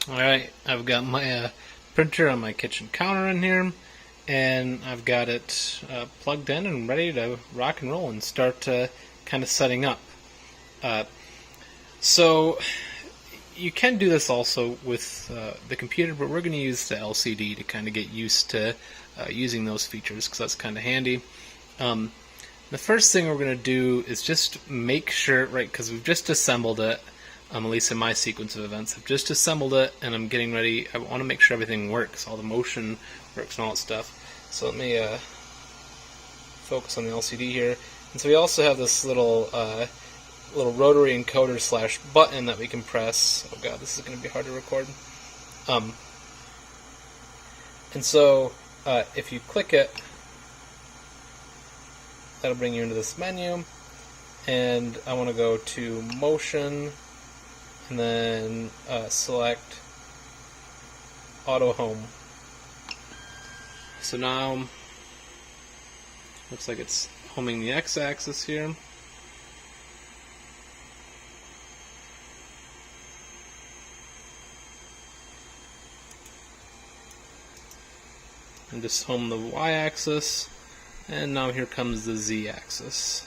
Alright, I've got my printer on my kitchen counter in here, and I've got it plugged in and ready to rock and roll and start kind of setting up. Uh, so you can do this also with the computer, but we're going to use the LCD to kind of get used to using those features because that's kind of handy. The first thing we're going to do is just make sure, right, because we've just assembled it, at least in my sequence of events, I've just assembled it and I'm getting ready. I want to make sure everything works, all the motion works and all that stuff. So let me focus on the LCD here. And so we also have this little rotary encoder slash button that we can press. Oh god, this is going to be hard to record. And so if you click it, that'll bring you into this menu, and I want to go to motion and then select auto home. So now looks like it's homing the x-axis here. And just home the y-axis. And now here comes the z-axis.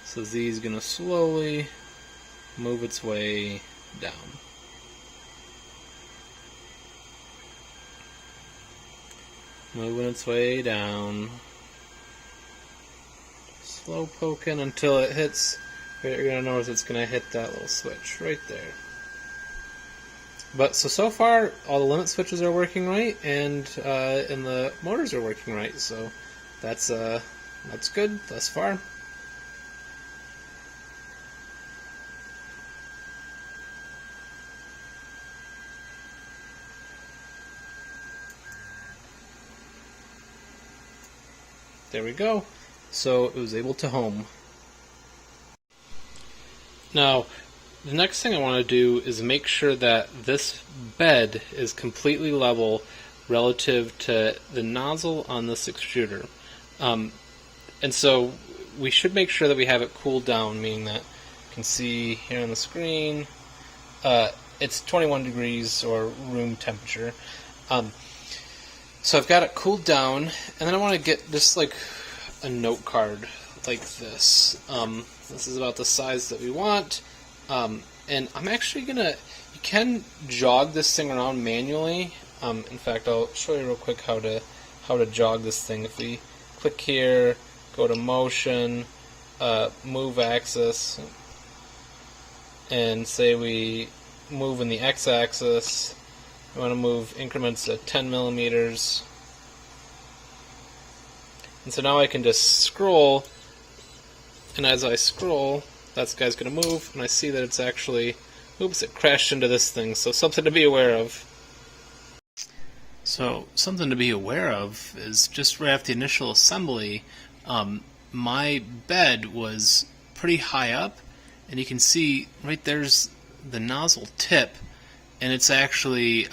So z is going to slowly move its way down. Moving its way down. Slow poking until it hits, you're going to notice it's going to hit that little switch right there. But so far all the limit switches are working right, and the motors are working right, so that's good thus far. There we go. So it was able to home. Now, the next thing I want to do is make sure that this bed is completely level relative to the nozzle on this extruder. And so we should make sure that we have it cooled down, meaning that you can see here on the screen it's 21 degrees or room temperature. So I've got it cooled down, and then I want to get just like a note card like this. This is about the size that we want. And I'm actually gonna, you can jog this thing around manually. In fact, I'll show you real quick how to jog this thing. If we click here, go to motion, move axis, and say we move in the x-axis. I want to move increments at 10 millimeters. And so now I can just scroll, and as I scroll, that guy's going to move, and I see that it's actually, oops, it crashed into this thing, so something to be aware of. So, something to be aware of is just right after the initial assembly, my bed was pretty high up, and you can see right there's the nozzle tip, and it's actually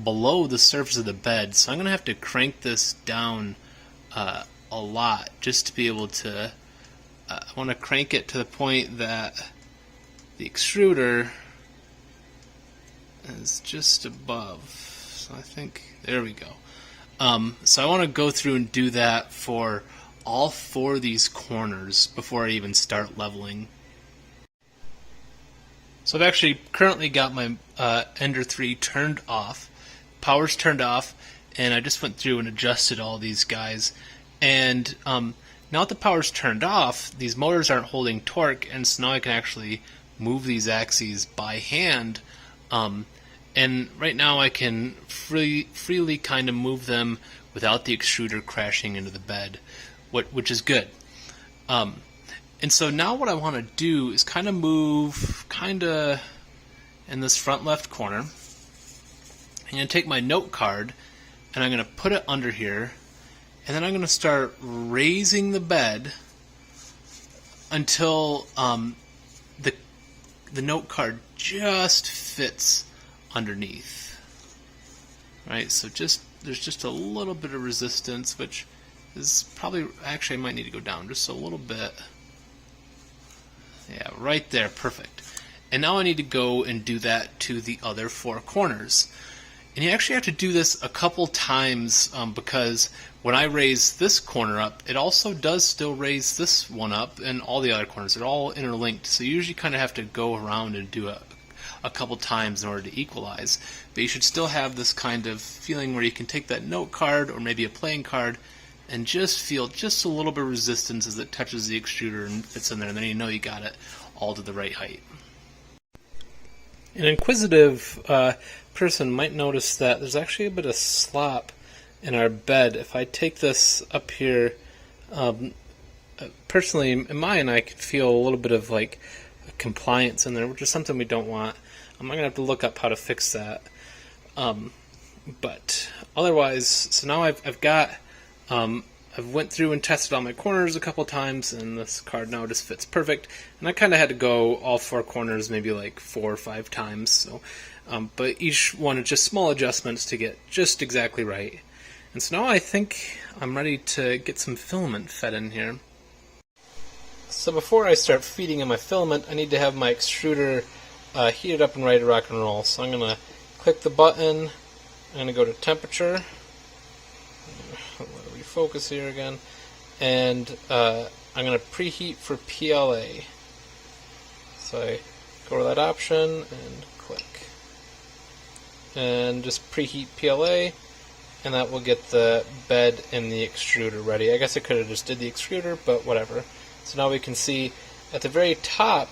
below the surface of the bed, so I'm going to have to crank this down a lot just to be able to, I want to crank it to the point that the extruder is just above. So I think, there we go. So I want to go through and do that for all four of these corners before I even start leveling. So I've actually currently got my Ender 3 turned off, power's turned off, and I just went through and adjusted all these guys. And now that the power's turned off, these motors aren't holding torque, and so now I can actually move these axes by hand. And right now I can freely kind of move them without the extruder crashing into the bed, which is good. And so now what I want to do is kind of move in this front left corner. I'm going to take my note card and I'm going to put it under here, and then I'm going to start raising the bed until the note card just fits underneath. Right, so there's just a little bit of resistance, which is probably, actually I might need to go down just a little bit. Yeah, right there, perfect. And now I need to go and do that to the other 4 corners. And you actually have to do this a couple times because when I raise this corner up, it also does still raise this one up and all the other corners. They're all interlinked. So you usually kind of have to go around and do a couple times in order to equalize. But you should still have this kind of feeling where you can take that note card or maybe a playing card and just feel just a little bit of resistance as it touches the extruder and fits in there. And then you know you got it all to the right height. An inquisitive person might notice that there's actually a bit of slop in our bed. If I take this up here, personally, in mine, I could feel a little bit of like compliance in there, which is something we don't want. I'm going to have to look up how to fix that. But otherwise, so now I've got, I've went through and tested all my corners a couple times, and this card now just fits perfect. And I kind of had to go all 4 corners maybe like 4 or 5 times. So, but each one is just small adjustments to get just exactly right. And so now I think I'm ready to get some filament fed in here. So before I start feeding in my filament, I need to have my extruder heated up and ready to rock and roll. So I'm going to click the button. I'm going to go to temperature. Focus here again, and I'm going to preheat for PLA. So I go to that option and click, and just preheat PLA, and that will get the bed and the extruder ready. I guess I could have just did the extruder, but whatever. So now we can see at the very top,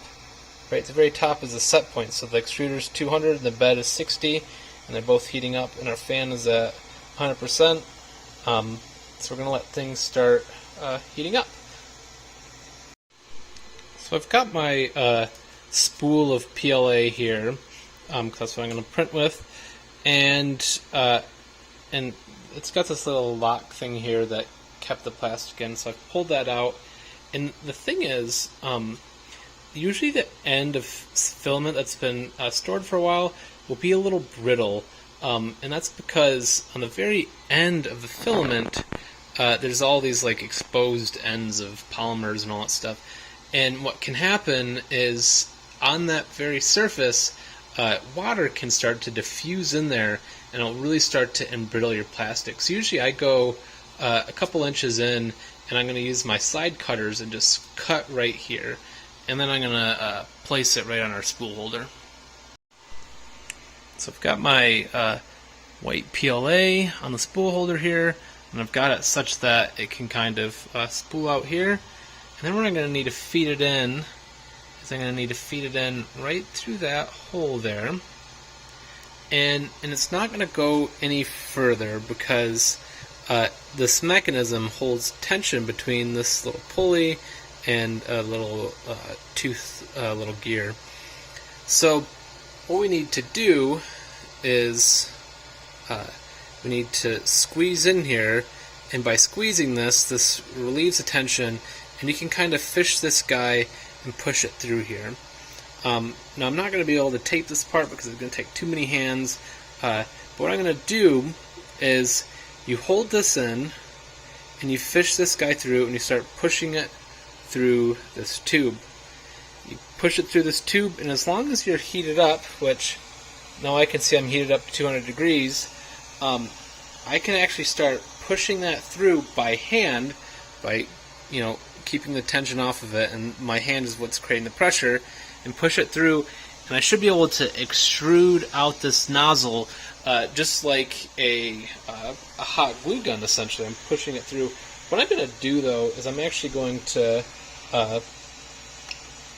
right? The very top is the set point. So the extruder is 200 and the bed is 60, and they're both heating up, and our fan is at 100%. So we're going to let things start heating up. So I've got my spool of PLA here, because that's what I'm going to print with, and it's got this little lock thing here that kept the plastic in, so I've pulled that out. And the thing is, usually the end of filament that's been stored for a while will be a little brittle, and that's because on the very end of the filament, there's all these like exposed ends of polymers and all that stuff. And what can happen is on that very surface, water can start to diffuse in there, and it'll really start to embrittle your plastic. So usually I go a couple inches in, and I'm going to use my side cutters and just cut right here. And then I'm going to place it right on our spool holder. So I've got my white PLA on the spool holder here, and I've got it such that it can kind of spool out here. And then what I'm going to need to feed it in is I'm going to need to feed it in right through that hole there. And it's not going to go any further because this mechanism holds tension between this little pulley and a little little gear. So what we need to do is we need to squeeze in here, and by squeezing this relieves the tension, and you can kind of fish this guy and push it through here. Now I'm not going to be able to tape this part because it's going to take too many hands, but what I'm going to do is you hold this in, and you fish this guy through, and you start pushing it through this tube. You push it through this tube, and as long as you're heated up, which now I can see I'm heated up to 200 degrees, I can actually start pushing that through by hand, by keeping the tension off of it, and my hand is what's creating the pressure, and push it through, and I should be able to extrude out this nozzle just like a hot glue gun. Essentially, I'm pushing it through. What I'm going to do though is I'm actually going to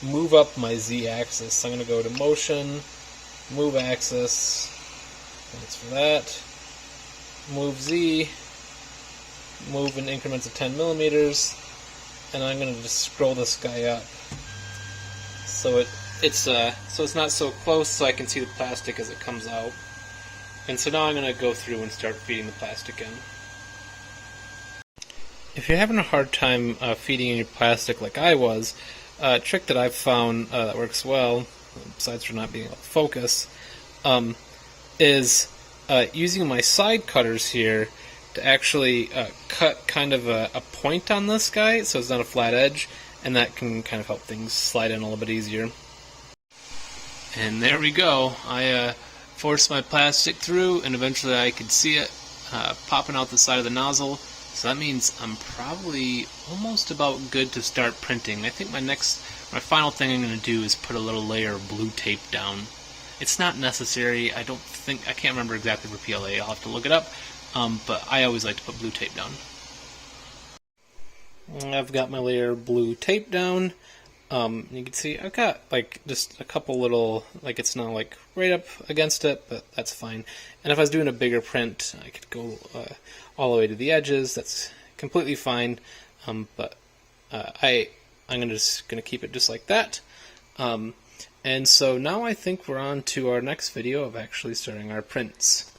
move up my z-axis. I'm going to go to motion, move axis, thanks for that, move z, move in increments of 10 millimeters, and I'm going to just scroll this guy up so it's not so close, so I can see the plastic as it comes out. And so now I'm going to go through and start feeding the plastic in. If you're having a hard time feeding in your plastic like I was, a trick that I've found that works well, besides for not being able to focus, is using my side cutters here to actually cut kind of a point on this guy so it's not a flat edge, and that can kind of help things slide in a little bit easier. And there we go. I forced my plastic through, and eventually I could see it popping out the side of the nozzle. So that means I'm probably almost about good to start printing. I think my final thing I'm going to do is put a little layer of blue tape down. It's not necessary. I can't remember exactly for PLA. I'll have to look it up. But I always like to put blue tape down. I've got my layer of blue tape down. You can see I've got like just a couple little, like it's not like right up against it, but that's fine. And if I was doing a bigger print, I could go all the way to the edges. That's completely fine. But I'm just gonna keep it just like that. And so now I think we're on to our next video of actually starting our prints.